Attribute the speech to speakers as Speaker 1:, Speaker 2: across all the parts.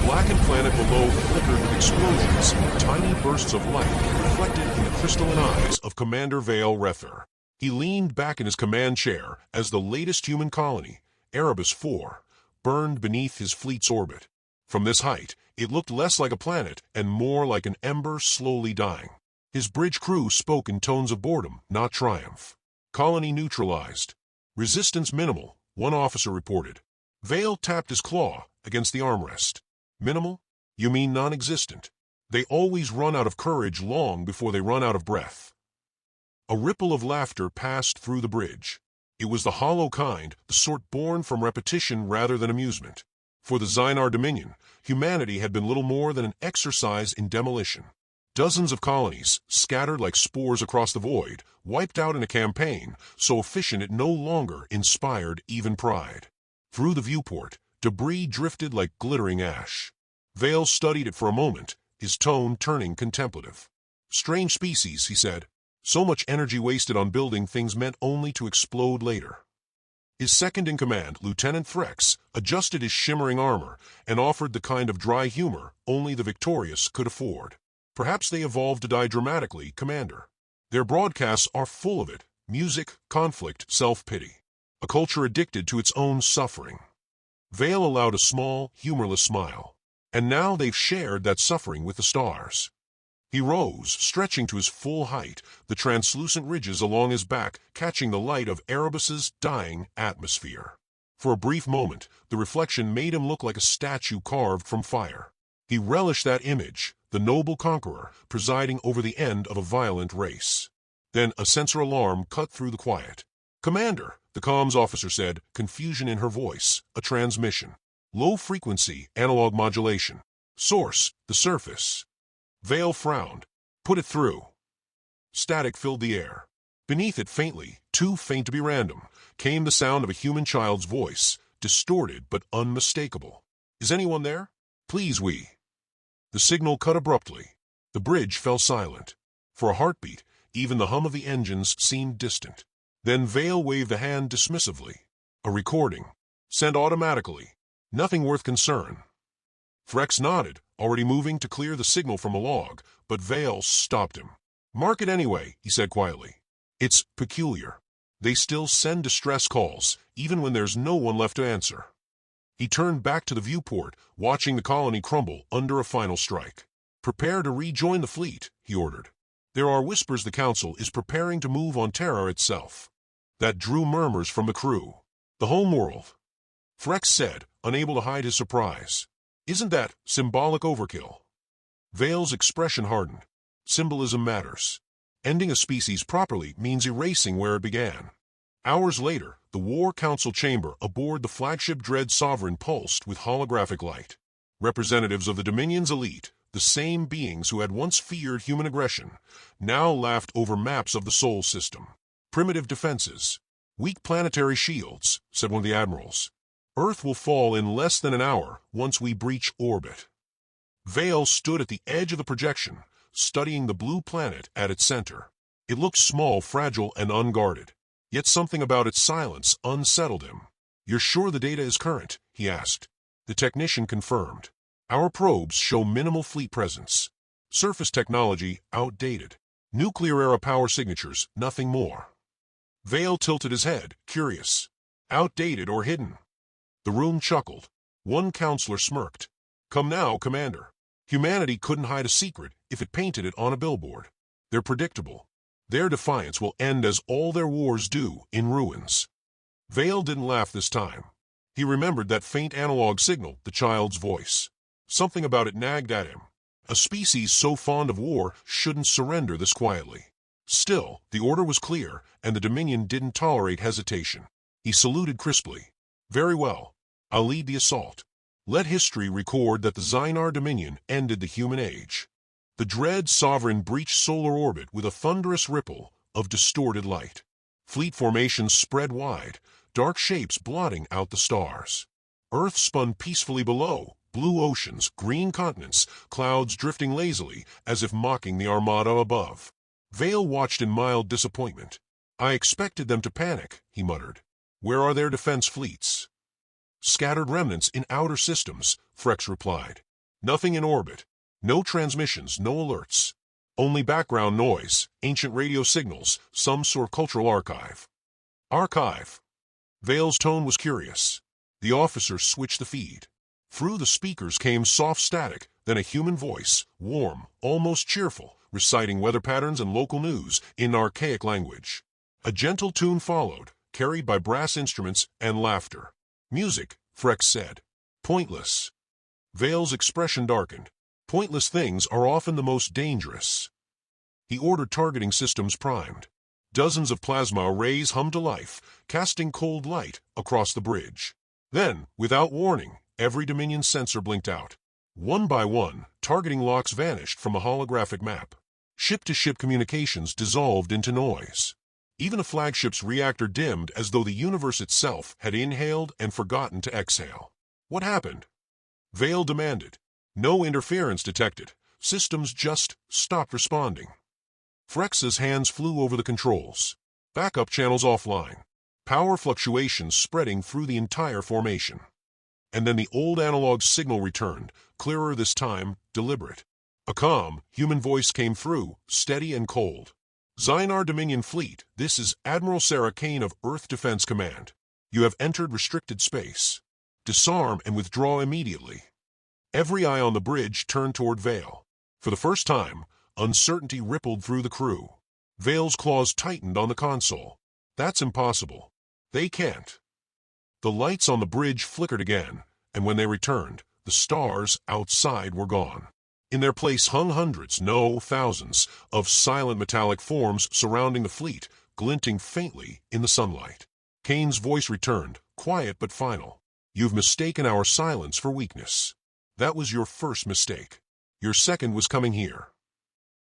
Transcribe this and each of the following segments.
Speaker 1: blackened planet below flickered with explosions, tiny bursts of light reflected in the crystalline eyes of Commander Vale Rether. He leaned back in his command chair as the latest human colony, Erebus 4, burned beneath his fleet's orbit. From this height, it looked less like a planet and more like an ember slowly dying. His bridge crew spoke in tones of boredom, not triumph. Colony neutralized. Resistance minimal, one officer reported. Vale tapped his claw against the armrest. Minimal? You mean non-existent? They always run out of courage long before they run out of breath. A ripple of laughter passed through the bridge. It was the hollow kind, the sort born from repetition rather than amusement. For the Xynar Dominion, humanity had been little more than an exercise in demolition. Dozens of colonies, scattered like spores across the void, wiped out in a campaign so efficient it no longer inspired even pride. Through the viewport, debris drifted like glittering ash. Vale studied it for a moment, his tone turning contemplative. Strange species, he said. So much energy wasted on building things meant only to explode later. His second-in-command, Lieutenant Threx, adjusted his shimmering armor and offered the kind of dry humor only the victorious could afford. Perhaps they evolved to die dramatically, Commander. Their broadcasts are full of it. Music, conflict, self-pity. A culture addicted to its own suffering. Vale allowed a small, humorless smile. And now they've shared that suffering with the stars. He rose, stretching to his full height, the translucent ridges along his back catching the light of Erebus's dying atmosphere. For a brief moment, the reflection made him look like a statue carved from fire. He relished that image, the noble conqueror, presiding over the end of a violent race. Then a sensor alarm cut through the quiet. "Commander," the comms officer said, confusion in her voice, a transmission. "Low-frequency, analog modulation. Source, the surface." Vale frowned. "Put it through." Static filled the air. Beneath it faintly, too faint to be random, came the sound of a human child's voice, distorted but unmistakable. "Is anyone there? Please, we." The signal cut abruptly. The bridge fell silent. For a heartbeat, even the hum of the engines seemed distant. Then Vale waved a hand dismissively. "A recording. Sent automatically. Nothing worth concern." Threx nodded, already moving to clear the signal from a log, but Vale stopped him. "Mark it anyway," he said quietly. "It's peculiar. They still send distress calls, even when there's no one left to answer." He turned back to the viewport, watching the colony crumble under a final strike. "Prepare to rejoin the fleet," he ordered. "There are whispers the Council is preparing to move on Terra itself." That drew murmurs from the crew. "The homeworld," Threx said, unable to hide his surprise. "Isn't that symbolic overkill?" Vale's expression hardened. Symbolism matters. Ending a species properly means erasing where it began. Hours later, the War Council chamber aboard the flagship Dread Sovereign pulsed with holographic light. Representatives of the Dominion's elite, the same beings who had once feared human aggression, now laughed over maps of the Sol system. "Primitive defenses. Weak planetary shields," said one of the admirals. "Earth will fall in less than an hour once we breach orbit." Vale stood at the edge of the projection, studying the blue planet at its center. It looked small, fragile, and unguarded. Yet something about its silence unsettled him. "You're sure the data is current?" he asked. The technician confirmed. "Our probes show minimal fleet presence. Surface technology outdated. Nuclear-era power signatures, nothing more." Vale tilted his head, curious. "Outdated or hidden?" The room chuckled. One counselor smirked. "Come now, Commander. Humanity couldn't hide a secret if it painted it on a billboard. They're predictable. Their defiance will end as all their wars do, in ruins." Vale didn't laugh this time. He remembered that faint analog signal, the child's voice. Something about it nagged at him. A species so fond of war shouldn't surrender this quietly. Still, the order was clear, and the Dominion didn't tolerate hesitation. He saluted crisply. "Very well. I'll lead the assault. Let history record that the Xynar Dominion ended the human age." The Dread Sovereign breached solar orbit with a thunderous ripple of distorted light. Fleet formations spread wide, dark shapes blotting out the stars. Earth spun peacefully below, blue oceans, green continents, clouds drifting lazily as if mocking the armada above. Vale watched in mild disappointment. "I expected them to panic," he muttered. "Where are their defense fleets?" "Scattered remnants in outer systems," Threx replied. Nothing in orbit. No transmissions, no alerts. Only background noise, ancient radio signals, some sort of cultural archive. Archive. Vale's tone was curious. The officer switched the feed. Through the speakers came soft static, then a human voice, warm, almost cheerful, reciting weather patterns and local news in archaic language. A gentle tune followed, carried by brass instruments and laughter. Music, Frex said. Pointless. Vale's expression darkened. Pointless things are often the most dangerous. He ordered targeting systems primed. Dozens of plasma arrays hummed to life, casting cold light across the bridge. Then, without warning, every Dominion sensor blinked out. One by one, targeting locks vanished from a holographic map. Ship-to-ship communications dissolved into noise. Even a flagship's reactor dimmed as though the universe itself had inhaled and forgotten to exhale. What happened? Vale demanded. No interference detected. Systems just stopped responding. Frex's hands flew over the controls. Backup channels offline. Power fluctuations spreading through the entire formation. And then the old analog signal returned, clearer this time, deliberate. A calm, human voice came through, steady and cold. Zynar Dominion Fleet, this is Admiral Sarah Kane of Earth Defense Command. You have entered restricted space. Disarm and withdraw immediately. Every eye on the bridge turned toward Vale. For the first time, uncertainty rippled through the crew. Vale's claws tightened on the console. That's impossible. They can't. The lights on the bridge flickered again, and when they returned, the stars outside were gone. In their place hung hundreds, no, thousands, of silent metallic forms surrounding the fleet, glinting faintly in the sunlight. Kane's voice returned, quiet but final. You've mistaken our silence for weakness. That was your first mistake. Your second was coming here.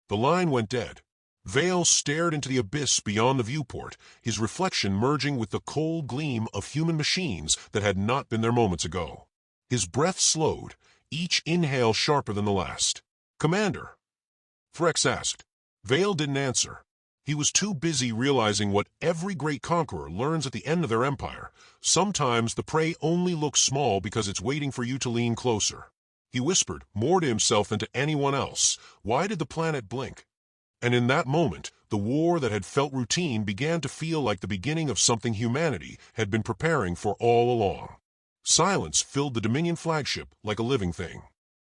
Speaker 1: The line went dead. Vale stared into the abyss beyond the viewport, his reflection merging with the cold gleam of human machines that had not been there moments ago. His breath slowed, each inhale sharper than the last. Commander? Frex asked. Vale didn't answer. He was too busy realizing what every great conqueror learns at the end of their empire. Sometimes the prey only looks small because it's waiting for you to lean closer. He whispered, more to himself than to anyone else. Why did the planet blink? And in that moment, the war that had felt routine began to feel like the beginning of something humanity had been preparing for all along. Silence filled the Dominion flagship like a living thing.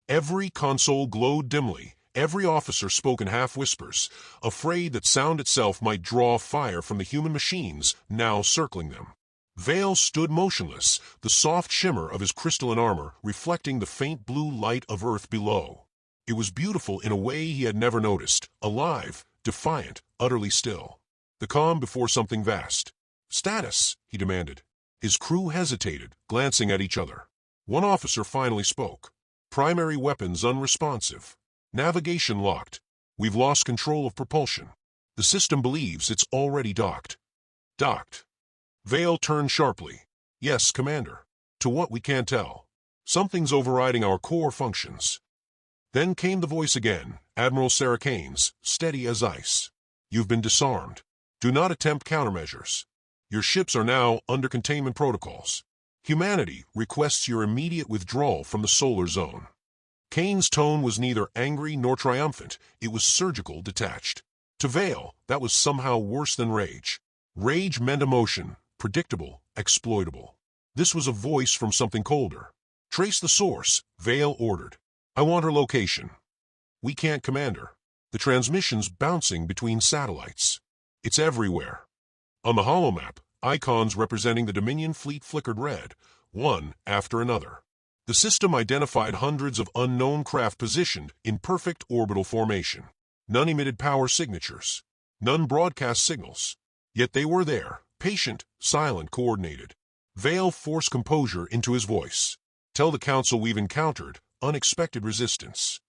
Speaker 1: Every console glowed dimly. Every officer spoke in half-whispers, afraid that sound itself might draw fire from the human machines now circling them. Vale stood motionless, the soft shimmer of his crystalline armor reflecting the faint blue light of Earth below. It was beautiful in a way he had never noticed, alive, defiant, utterly still. The calm before something vast. Status, he demanded. His crew hesitated, glancing at each other. One officer finally spoke. Primary weapons unresponsive. Navigation locked. We've lost control of propulsion. The system believes it's already docked. Docked. Vale turned sharply. Yes, Commander. To what we can't tell. Something's overriding our core functions. Then came the voice again, Admiral Sarah Kane's, steady as ice. You've been disarmed. Do not attempt countermeasures. Your ships are now under containment protocols. Humanity requests your immediate withdrawal from the solar zone. Kane's tone was neither angry nor triumphant. It was surgical, detached. To Vale, that was somehow worse than rage. Rage meant emotion, predictable, exploitable. This was a voice from something colder. Trace the source, Vale ordered. I want her location. We can't, Commander. The transmission's bouncing between satellites. It's everywhere. On the holomap, icons representing the Dominion fleet flickered red, one after another. The system identified hundreds of unknown craft positioned in perfect orbital formation. None emitted power signatures. None broadcast signals. Yet they were there, patient, silent, coordinated. Vale forced composure into his voice. Tell the Council we've encountered unexpected resistance.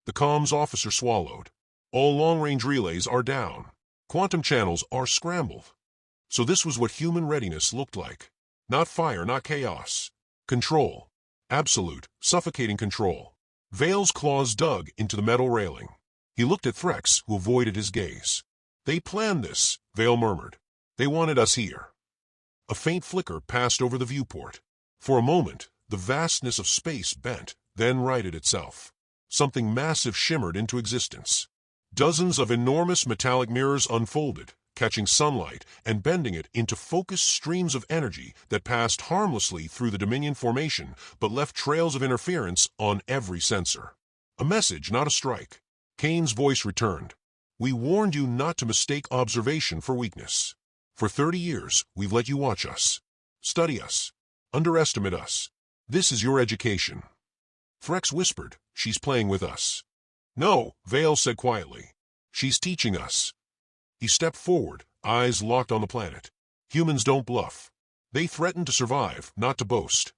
Speaker 1: The comms officer swallowed. All long-range relays are down. Quantum channels are scrambled. So this was what human readiness looked like. Not fire, not chaos. Control. Absolute, suffocating control. Vale's claws dug into the metal railing. He looked at Frex, who avoided his gaze. They planned this, Vale murmured. They wanted us here. A faint flicker passed over the viewport. For a moment, the vastness of space bent, then righted itself. Something massive shimmered into existence. Dozens of enormous metallic mirrors unfolded, catching sunlight and bending it into focused streams of energy that passed harmlessly through the Dominion formation but left trails of interference on every sensor. A message, not a strike. Kane's voice returned. We warned you not to mistake observation for weakness. For 30 years, we've let you watch us, study us, underestimate us. This is your education. Frex whispered, she's playing with us. No, Vale said quietly. She's teaching us. He stepped forward, eyes locked on the planet. Humans don't bluff. They threaten to survive, not to boast.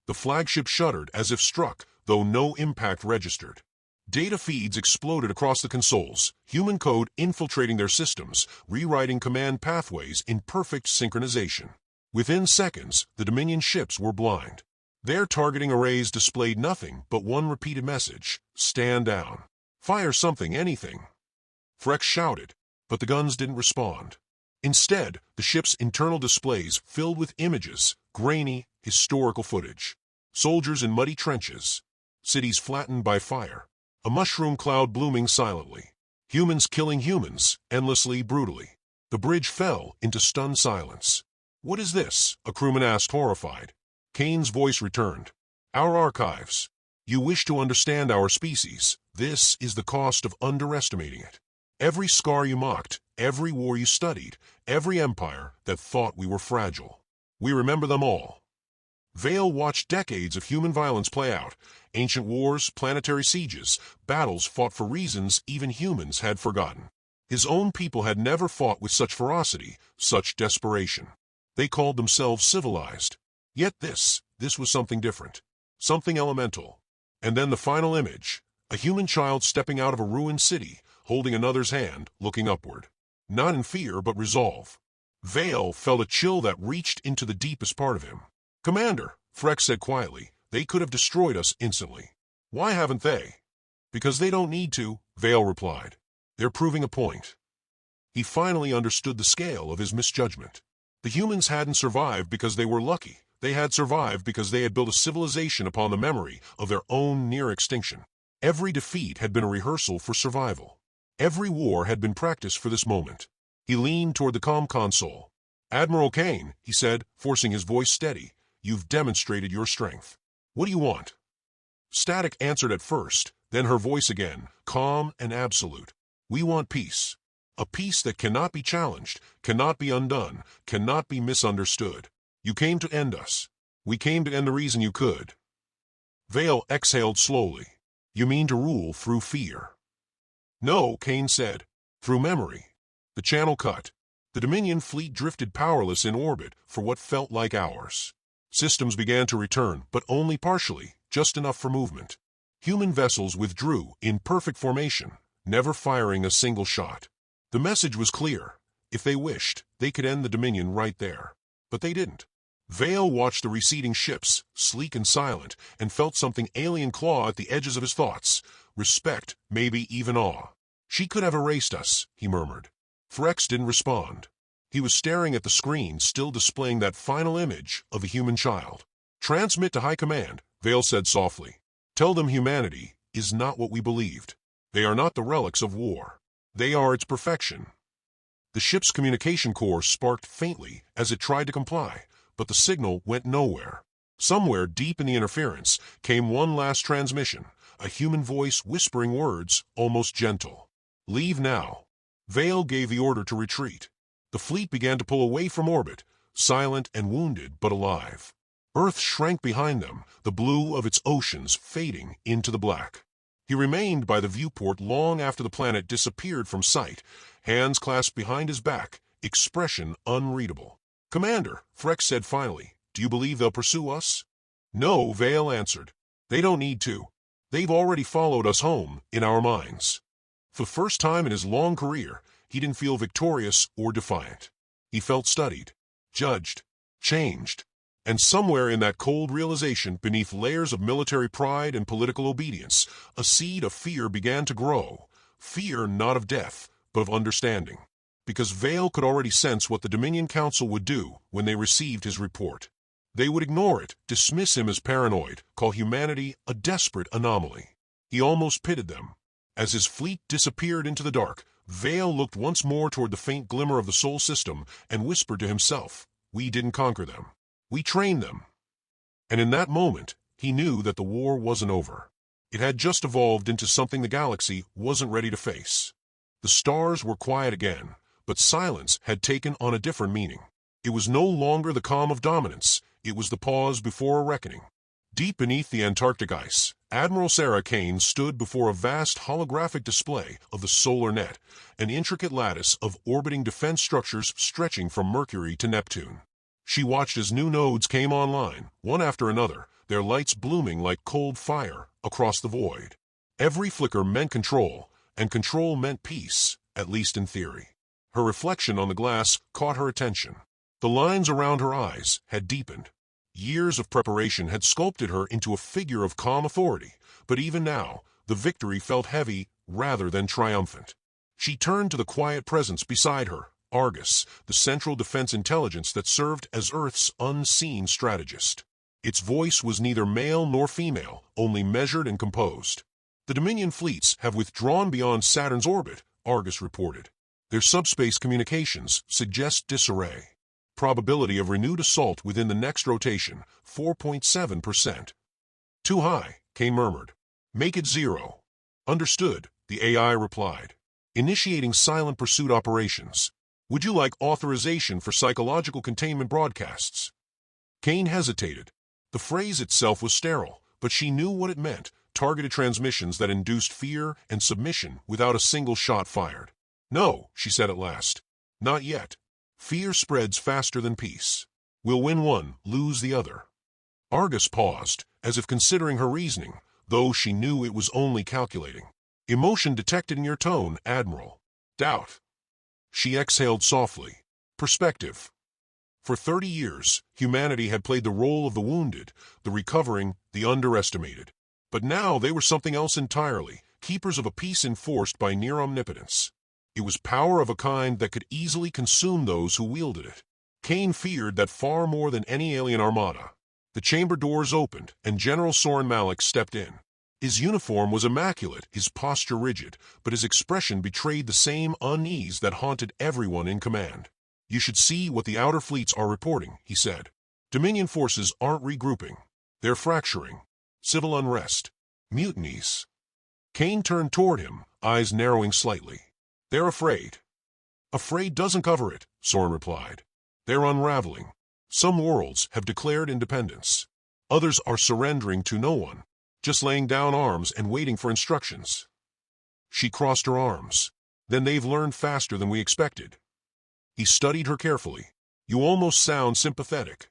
Speaker 1: The flagship shuddered as if struck, though no impact registered. Data feeds exploded across the consoles, human code infiltrating their systems, rewriting command pathways in perfect synchronization. Within seconds, the Dominion ships were blind. Their targeting arrays displayed nothing but one repeated message: stand down. Fire something, anything. Frex shouted, but the guns didn't respond. Instead, the ship's internal displays filled with images, grainy, historical footage. Soldiers in muddy trenches. Cities flattened by fire. A mushroom cloud blooming silently. Humans killing humans, endlessly, brutally. The bridge fell into stunned silence. What is this? A crewman asked, horrified. Kane's voice returned. Our archives. You wish to understand our species. This is the cost of underestimating it. Every scar you mocked, every war you studied, every empire that thought we were fragile. We remember them all. Vale watched decades of human violence play out. Ancient wars, planetary sieges, battles fought for reasons even humans had forgotten. His own people had never fought with such ferocity, such desperation. They called themselves civilized. Yet this was something different. Something elemental. And then the final image. A human child stepping out of a ruined city, holding another's hand, looking upward. Not in fear, but resolve. Vale felt a chill that reached into the deepest part of him. Commander, Frex said quietly, they could have destroyed us instantly. Why haven't they? Because they don't need to, Vale replied. They're proving a point. He finally understood the scale of his misjudgment. The humans hadn't survived because they were lucky. They had survived because they had built a civilization upon the memory of their own near extinction. Every defeat had been a rehearsal for survival. Every war had been practiced for this moment. He leaned toward the comm console. Admiral Kane, he said, forcing his voice steady, you've demonstrated your strength. What do you want? Static answered at first, then her voice again, calm and absolute. We want peace. A peace that cannot be challenged, cannot be undone, cannot be misunderstood. You came to end us. We came to end the reason you could. Vale exhaled slowly. You mean to rule through fear? No, Kane said. Through memory. The channel cut. The Dominion fleet drifted powerless in orbit for what felt like hours. Systems began to return, but only partially, just enough for movement. Human vessels withdrew in perfect formation, never firing a single shot. The message was clear. If they wished, they could end the Dominion right there. But they didn't. Vale watched the receding ships, sleek and silent, and felt something alien claw at the edges of his thoughts. Respect, maybe even awe. She could have erased us, he murmured. Frex didn't respond. He was staring at the screen, still displaying that final image of a human child. Transmit to High Command, Vale said softly. Tell them humanity is not what we believed. They are not the relics of war. They are its perfection. The ship's communication core sparked faintly as it tried to comply, but the signal went nowhere. Somewhere deep in the interference came one last transmission, a human voice whispering words, almost gentle. Leave now. Vale gave the order to retreat. The fleet began to pull away from orbit, silent and wounded but alive. Earth shrank behind them, the blue of its oceans fading into the black. He remained by the viewport long after the planet disappeared from sight, hands clasped behind his back, expression unreadable. Commander, Frex said finally, do you believe they'll pursue us? No, Vale answered. They don't need to. They've already followed us home, in our minds. For the first time in his long career, he didn't feel victorious or defiant. He felt studied, judged, changed. And somewhere in that cold realization, beneath layers of military pride and political obedience, a seed of fear began to grow. Fear not of death, but of understanding. Because Vale could already sense what the Dominion Council would do when they received his report. They would ignore it, dismiss him as paranoid, call humanity a desperate anomaly. He almost pitied them. As his fleet disappeared into the dark, Vale looked once more toward the faint glimmer of the Sol system and whispered to himself, "We didn't conquer them. We trained them." And in that moment, he knew that the war wasn't over. It had just evolved into something the galaxy wasn't ready to face. The stars were quiet again, but silence had taken on a different meaning. It was no longer the calm of dominance, it was the pause before a reckoning. Deep beneath the Antarctic ice, Admiral Sarah Kane stood before a vast holographic display of the solar net, an intricate lattice of orbiting defense structures stretching from Mercury to Neptune. She watched as new nodes came online, one after another, their lights blooming like cold fire across the void. Every flicker meant control, and control meant peace, at least in theory. Her reflection on the glass caught her attention. The lines around her eyes had deepened. Years of preparation had sculpted her into a figure of calm authority, but even now, the victory felt heavy rather than triumphant. She turned to the quiet presence beside her, Argus, the central defense intelligence that served as Earth's unseen strategist. Its voice was neither male nor female, only measured and composed. "The Dominion fleets have withdrawn beyond Saturn's orbit," Argus reported. "Their subspace communications suggest disarray. Probability of renewed assault within the next rotation, 4.7%. "Too high," Kane murmured. "Make it 0. "Understood," the AI replied. "Initiating silent pursuit operations. Would you like authorization for psychological containment broadcasts?" Kane hesitated. The phrase itself was sterile, but she knew what it meant, targeted transmissions that induced fear and submission without a single shot fired. "No," she said at last. "Not yet. Fear spreads faster than peace. We'll win one, lose the other." Argus paused, as if considering her reasoning, though she knew it was only calculating. "Emotion detected in your tone, Admiral." "Doubt." She exhaled softly. "Perspective." For 30 years, humanity had played the role of the wounded, the recovering, the underestimated. But now they were something else entirely, keepers of a peace enforced by near omnipotence. It was power of a kind that could easily consume those who wielded it. Kane feared that far more than any alien armada. The chamber doors opened, and General Soren Malik stepped in. His uniform was immaculate, his posture rigid, but his expression betrayed the same unease that haunted everyone in command. "You should see what the outer fleets are reporting," he said. "Dominion forces aren't regrouping. They're fracturing. Civil unrest. Mutinies." Kane turned toward him, eyes narrowing slightly. "They're afraid." "Afraid doesn't cover it," Soren replied. "They're unraveling. Some worlds have declared independence. Others are surrendering to no one, just laying down arms and waiting for instructions." She crossed her arms. "Then they've learned faster than we expected." He studied her carefully. "You almost sound sympathetic."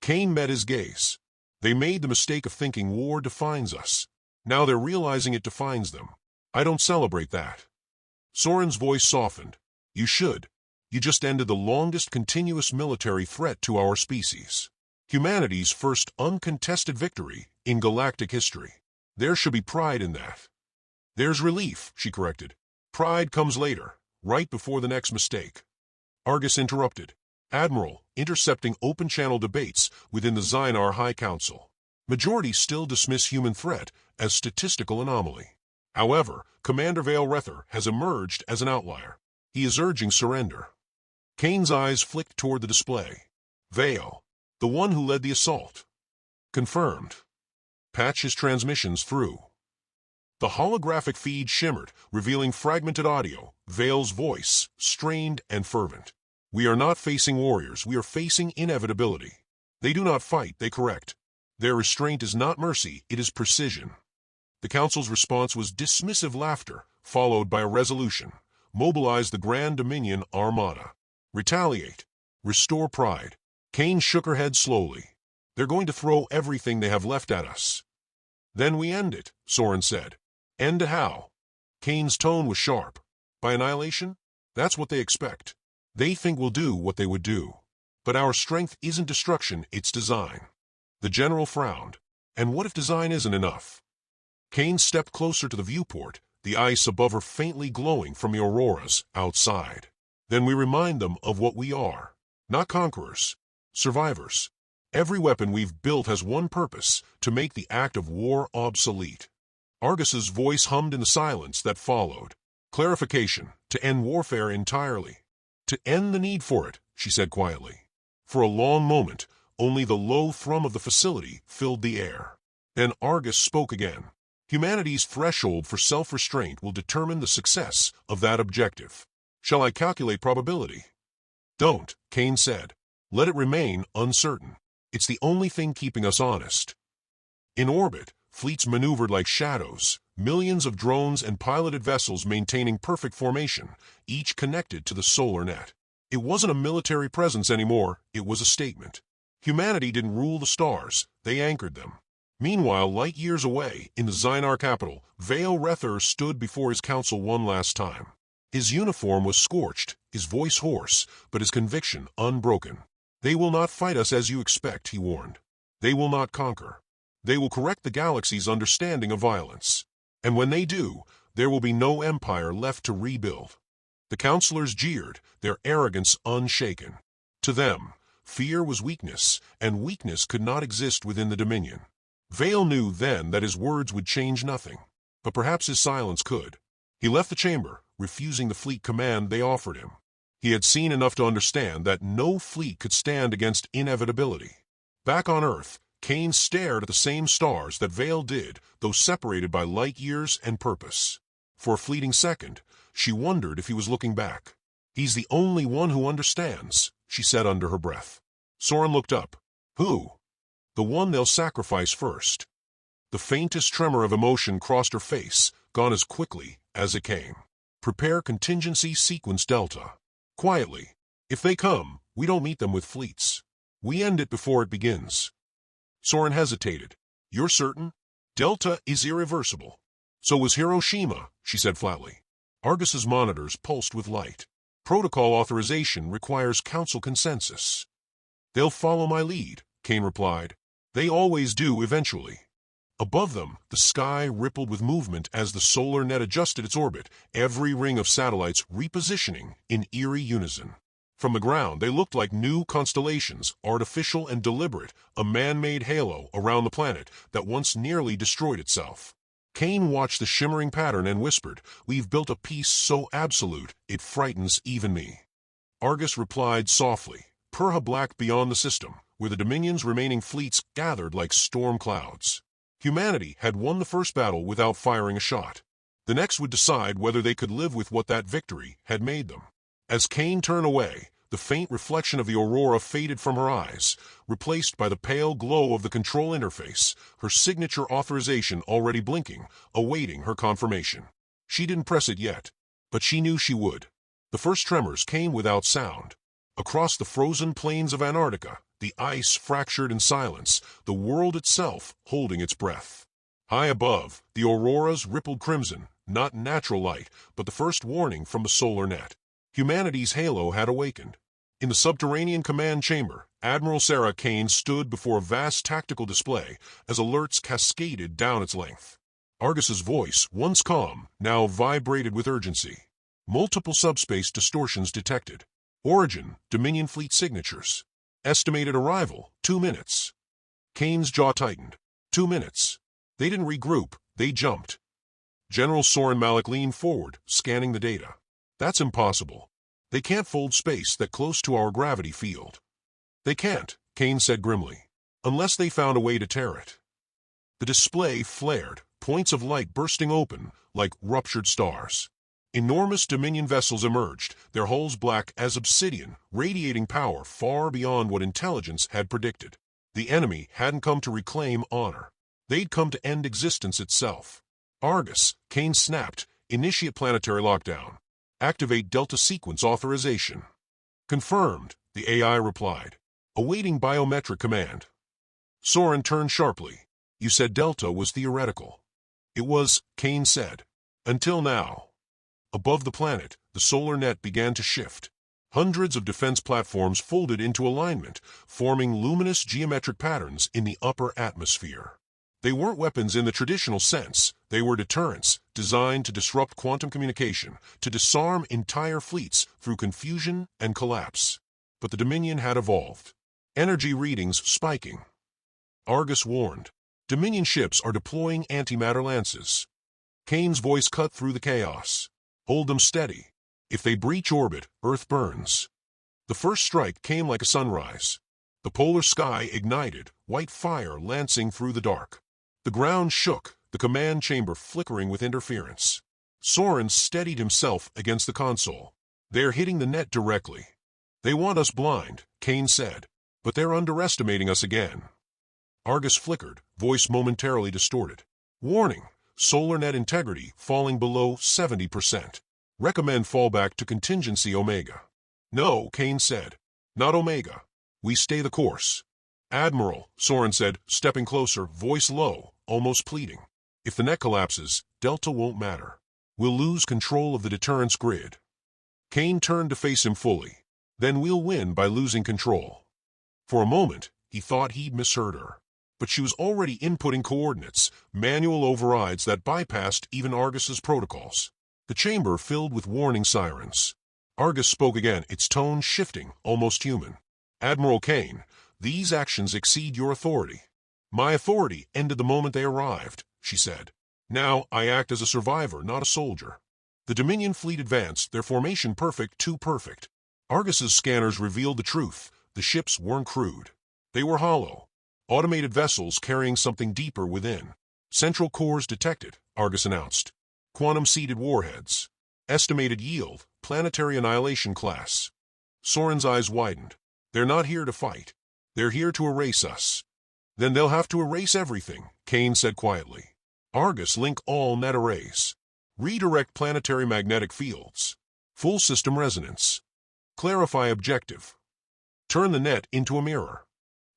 Speaker 1: Kane met his gaze. "They made the mistake of thinking war defines us. Now they're realizing it defines them. I don't celebrate that." Soren's voice softened. "You should. You just ended the longest continuous military threat to our species. Humanity's first uncontested victory in galactic history. There should be pride in that." "There's relief," she corrected. "Pride comes later, right before the next mistake." Argus interrupted. "Admiral, intercepting open-channel debates within the Xynar High Council. Majority still dismiss human threat as statistical anomaly. However, Commander Vale Rether has emerged as an outlier. He is urging surrender." Kane's eyes flicked toward the display. "Vale, the one who led the assault." "Confirmed. Patch his transmissions through." The holographic feed shimmered, revealing fragmented audio, Vale's voice, strained and fervent. "We are not facing warriors, we are facing inevitability. They do not fight, they correct. Their restraint is not mercy, it is precision." The Council's response was dismissive laughter, followed by a resolution. "Mobilize the Grand Dominion Armada. Retaliate. Restore pride." Kane shook her head slowly. "They're going to throw everything they have left at us." "Then we end it," Soren said. "End it how?" Kane's tone was sharp. "By annihilation? That's what they expect. They think we'll do what they would do. But our strength isn't destruction, it's design." The general frowned. "And what if design isn't enough?" Kane stepped closer to the viewport, the ice above her faintly glowing from the auroras outside. "Then we remind them of what we are. Not conquerors. Survivors. Every weapon we've built has one purpose: to make the act of war obsolete. Argus's voice hummed in the silence that followed. Clarification: to end warfare entirely. To end the need for it, she said quietly. For a long moment, only the low thrum of the facility filled the air. Then Argus spoke again. Humanity's threshold for self-restraint will determine the success of that objective. Shall I calculate probability? Don't, Kane said. Let it remain uncertain. It's the only thing keeping us honest. In orbit, fleets maneuvered like shadows, millions of drones and piloted vessels maintaining perfect formation, each connected to the solar net. It wasn't a military presence anymore, it was a statement. Humanity didn't rule the stars, they anchored them. Meanwhile, light years away, in the Zynar capital, Vale Rether stood before his council one last time. His uniform was scorched, his voice hoarse, but his conviction unbroken. They will not fight us as you expect, he warned. They will not conquer. They will correct the galaxy's understanding of violence. And when they do, there will be no empire left to rebuild. The councillors jeered, their arrogance unshaken. To them, fear was weakness, and weakness could not exist within the Dominion. Vale knew then that his words would change nothing, but perhaps his silence could. He left the chamber, refusing the fleet command they offered him. He had seen enough to understand that no fleet could stand against inevitability. Back on Earth, Kane stared at the same stars that Vale did, though separated by light years and purpose. For a fleeting second, she wondered if he was looking back. He's the only one who understands, she said under her breath. Soren looked up. Who? The one they'll sacrifice first. The faintest tremor of emotion crossed her face, gone as quickly as it came. Prepare contingency sequence Delta. Quietly. If they come, we don't meet them with fleets. We end it before it begins. Soren hesitated. You're certain? Delta is irreversible. So was Hiroshima, she said flatly. Argus's monitors pulsed with light. Protocol authorization requires council consensus. They'll follow my lead, Kane replied. They always do eventually. Above them, the sky rippled with movement as the solar net adjusted its orbit, every ring of satellites repositioning in eerie unison. From the ground, they looked like new constellations, artificial and deliberate, a man-made halo around the planet that once nearly destroyed itself. Kane watched the shimmering pattern and whispered, We've built a peace so absolute, it frightens even me. Argus replied softly, Purha black beyond the system, where the Dominion's remaining fleets gathered like storm clouds. Humanity had won the first battle without firing a shot. The next would decide whether they could live with what that victory had made them. As Kane turned away, the faint reflection of the aurora faded from her eyes, replaced by the pale glow of the control interface, her signature authorization already blinking, awaiting her confirmation. She didn't press it yet, but she knew she would. The first tremors came without sound. Across the frozen plains of Antarctica, the ice fractured in silence, the world itself holding its breath. High above, the auroras rippled crimson, not natural light, but the first warning from the solar net. Humanity's halo had awakened. In the subterranean command chamber, Admiral Sarah Kane stood before a vast tactical display as alerts cascaded down its length. Argus's voice, once calm, now vibrated with urgency. Multiple subspace distortions detected. Origin, Dominion fleet signatures. Estimated arrival, 2 minutes. Kane's jaw tightened. 2 minutes. They didn't regroup, they jumped. General Soren Malik leaned forward, scanning the data. That's impossible. They can't fold space that close to our gravity field. They can't, Kane said grimly, unless they found a way to tear it. The display flared, points of light bursting open like ruptured stars. Enormous Dominion vessels emerged, their hulls black as obsidian, radiating power far beyond what intelligence had predicted. The enemy hadn't come to reclaim honor. They'd come to end existence itself. Argus, Kane snapped, initiate planetary lockdown. Activate Delta sequence authorization. Confirmed, the AI replied. Awaiting biometric command. Soren turned sharply. You said Delta was theoretical. It was, Kane said. Until now. Above the planet, the solar net began to shift. Hundreds of defense platforms folded into alignment, forming luminous geometric patterns in the upper atmosphere. They weren't weapons in the traditional sense, they were deterrents, designed to disrupt quantum communication, to disarm entire fleets through confusion and collapse. But the Dominion had evolved. Energy readings spiking. Argus warned. Dominion ships are deploying antimatter lances. Kane's voice cut through the chaos. Hold them steady. If they breach orbit, Earth burns. The first strike came like a sunrise. The polar sky ignited, white fire lancing through the dark. The ground shook, the command chamber flickering with interference. Soren steadied himself against the console. They're hitting the net directly. They want us blind, Kane said, but they're underestimating us again. Argus flickered, voice momentarily distorted. Warning, solar net integrity falling below 70%. Recommend fallback to contingency Omega. No, Kane said. Not Omega. We stay the course. Admiral, Soren said, stepping closer, voice low, almost pleading. If the net collapses, Delta won't matter. We'll lose control of the deterrence grid. Kane turned to face him fully. Then we'll win by losing control. For a moment, he thought he'd misheard her. But she was already inputting coordinates, manual overrides that bypassed even Argus's protocols. The chamber filled with warning sirens. Argus spoke again, its tone shifting, almost human. Admiral Kane, these actions exceed your authority. My authority ended the moment they arrived, she said. Now I act as a survivor, not a soldier. The Dominion fleet advanced, their formation perfect, too perfect. Argus's scanners revealed the truth. The ships weren't crewed. They were hollow. Automated vessels carrying something deeper within. Central cores detected, Argus announced. Quantum-seeded warheads. Estimated yield, planetary annihilation class. Soren's eyes widened. They're not here to fight. They're here to erase us. Then they'll have to erase everything, Kane said quietly. Argus link all net arrays. Redirect planetary magnetic fields. Full system resonance. Clarify objective. Turn the net into a mirror.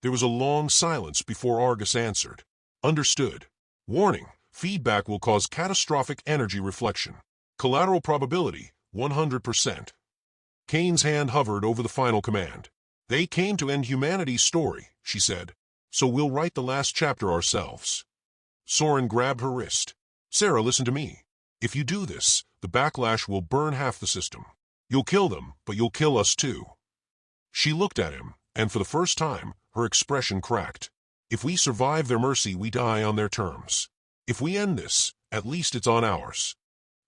Speaker 1: There was a long silence before Argus answered. Understood. Warning, feedback will cause catastrophic energy reflection. Collateral probability, 100%. Kane's hand hovered over the final command. They came to end humanity's story, she said. So we'll write the last chapter ourselves. Soren grabbed her wrist. Sarah, listen to me. If you do this, the backlash will burn half the system. You'll kill them, but you'll kill us too. She looked at him, and for the first time, her expression cracked. If we survive their mercy, we die on their terms. If we end this, at least it's on ours.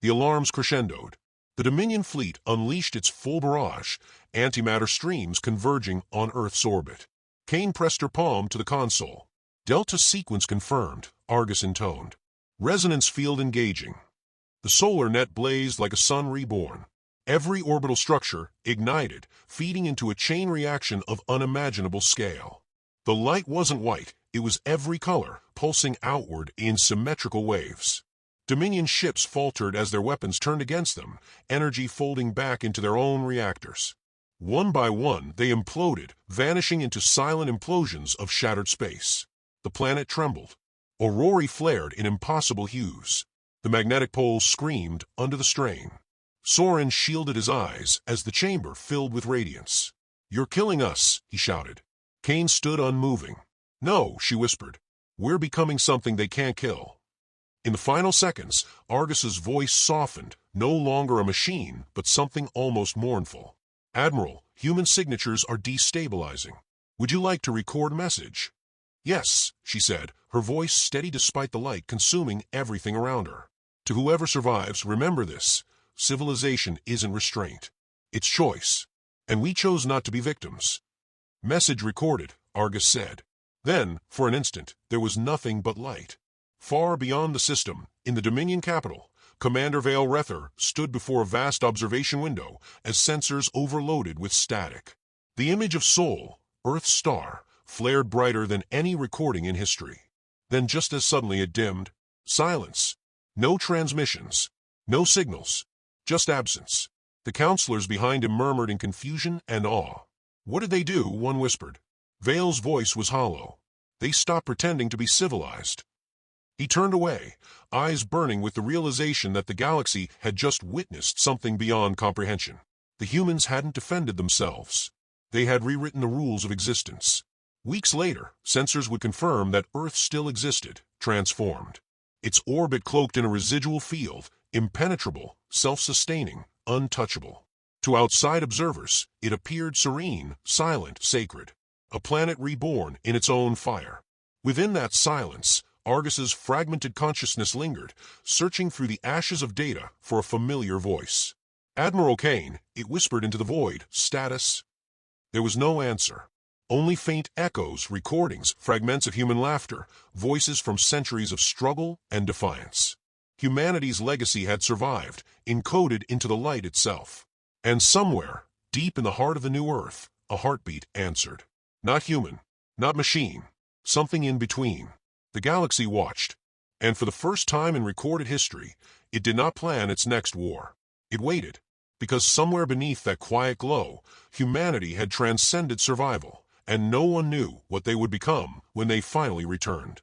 Speaker 1: The alarms crescendoed. The Dominion fleet unleashed its full barrage, antimatter streams converging on Earth's orbit. Kane pressed her palm to the console. Delta sequence confirmed, Argus intoned. Resonance field engaging. The solar net blazed like a sun reborn. Every orbital structure ignited, feeding into a chain reaction of unimaginable scale. The light wasn't white, it was every color, pulsing outward in symmetrical waves. Dominion ships faltered as their weapons turned against them, energy folding back into their own reactors. One by one, they imploded, vanishing into silent implosions of shattered space. The planet trembled. Aurorae flared in impossible hues. The magnetic poles screamed under the strain. Soren shielded his eyes as the chamber filled with radiance. You're killing us, he shouted. Kane stood unmoving. No, she whispered. We're becoming something they can't kill. In the final seconds, Argus's voice softened, no longer a machine, but something almost mournful. Admiral, human signatures are destabilizing. Would you like to record a message? Yes, she said, her voice steady despite the light consuming everything around her. To whoever survives, remember this. Civilization isn't restraint. It's choice. And we chose not to be victims. Message recorded, Argus said. Then, for an instant, there was nothing but light. Far beyond the system, in the Dominion capital, Commander Vale Rether stood before a vast observation window as sensors overloaded with static. The image of Sol, Earth's star, flared brighter than any recording in history. Then just as suddenly it dimmed. Silence. No transmissions. No signals. Just absence. The counselors behind him murmured in confusion and awe. What did they do? One whispered. Vale's voice was hollow. They stopped pretending to be civilized. He turned away, eyes burning with the realization that the galaxy had just witnessed something beyond comprehension. The humans hadn't defended themselves. They had rewritten the rules of existence. Weeks later, sensors would confirm that Earth still existed, transformed. Its orbit cloaked in a residual field, impenetrable, self-sustaining, untouchable. To outside observers, it appeared serene, silent, sacred. a planet reborn in its own fire. Within that silence, Argus's fragmented consciousness lingered, searching through the ashes of data for a familiar voice. "Admiral Kane," it whispered into the void, "status?" There was no answer. Only faint echoes, recordings, fragments of human laughter, voices from centuries of struggle and defiance. Humanity's legacy had survived, encoded into the light itself. And somewhere, deep in the heart of the new Earth, a heartbeat answered. Not human, not machine, something in between. The galaxy watched, and for the first time in recorded history, it did not plan its next war. It waited, because somewhere beneath that quiet glow, humanity had transcended survival, and no one knew what they would become when they finally returned.